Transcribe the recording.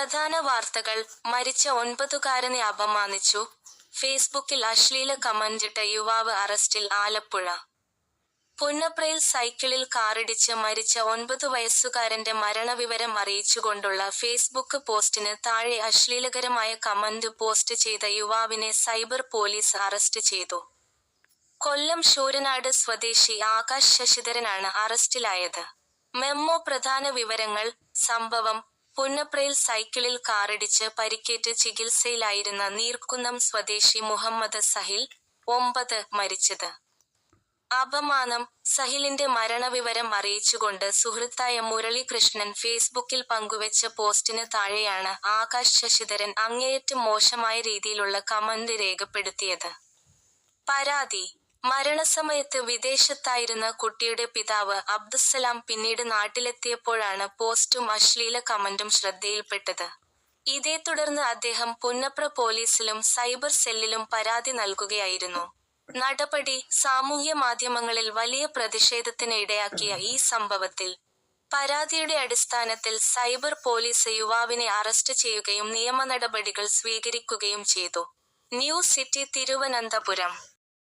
പ്രധാന വാർത്തകൾ. മരിച്ച 9കാരനെ അപമാനിച്ചു. ഫേസ്ബുക്കിൽ അശ്ലീല കമന്റിട്ട യുവാവ് അറസ്റ്റിൽ. ആലപ്പുഴ പുന്നപ്രയിൽ സൈക്കിളിൽ കാറിടിച്ച് മരിച്ച 9 വയസ്സുകാരന്റെ മരണവിവരം അറിയിച്ചുകൊണ്ടുള്ള ഫേസ്ബുക്ക് പോസ്റ്റിന് താഴെ അശ്ലീലകരമായ കമന്റ് പോസ്റ്റ് ചെയ്ത യുവാവിനെ സൈബർ പോലീസ് അറസ്റ്റ് ചെയ്തു. കൊല്ലം ശൂരനാട് സ്വദേശി ആകാശ് ശശിധരനാണ് അറസ്റ്റിലായത്. മെമ്മോ. പ്രധാന വിവരങ്ങൾ. സംഭവം: പുന്നപ്രയിൽ സൈക്കിളിൽ കാറിടിച്ച് പരിക്കേറ്റ് ചികിത്സയിലായിരുന്ന നീർക്കുന്നം സ്വദേശി മുഹമ്മദ് സഹിൽ, 9, മരിച്ചത്. അപമാനം: സഹിലിന്റെ മരണവിവരം അറിയിച്ചുകൊണ്ട് സുഹൃത്തായ മുരളീകൃഷ്ണൻ ഫേസ്ബുക്കിൽ പങ്കുവെച്ച പോസ്റ്റിന് താഴെയാണ് ആകാശ് ശശിധരൻ അങ്ങേയറ്റം മോശമായ രീതിയിലുള്ള കമന്റ് രേഖപ്പെടുത്തിയത്. പരാതി: മരണസമയത്ത് വിദേശത്തായിരുന്ന കുട്ടിയുടെ പിതാവ് അബ്ദുസ്സലാം പിന്നീട് നാട്ടിലെത്തിയപ്പോഴാണ് പോസ്റ്റും അശ്ലീല കമന്റും ശ്രദ്ധയിൽപ്പെട്ടത്. ഇതേ തുടർന്ന് അദ്ദേഹം പുന്നപ്ര പോലീസിലും സൈബർ സെല്ലിലും പരാതി നൽകുകയായിരുന്നു. നടപടി: സാമൂഹ്യമാധ്യമങ്ങളിൽ വലിയ പ്രതിഷേധത്തിന് ഇടയാക്കിയ ഈ സംഭവത്തിൽ പരാതിയുടെ അടിസ്ഥാനത്തിൽ സൈബർ പോലീസ് യുവാവിനെ അറസ്റ്റ് ചെയ്യുകയും നിയമനടപടികൾ സ്വീകരിക്കുകയും ചെയ്തു. News city Thiruvananthapuram.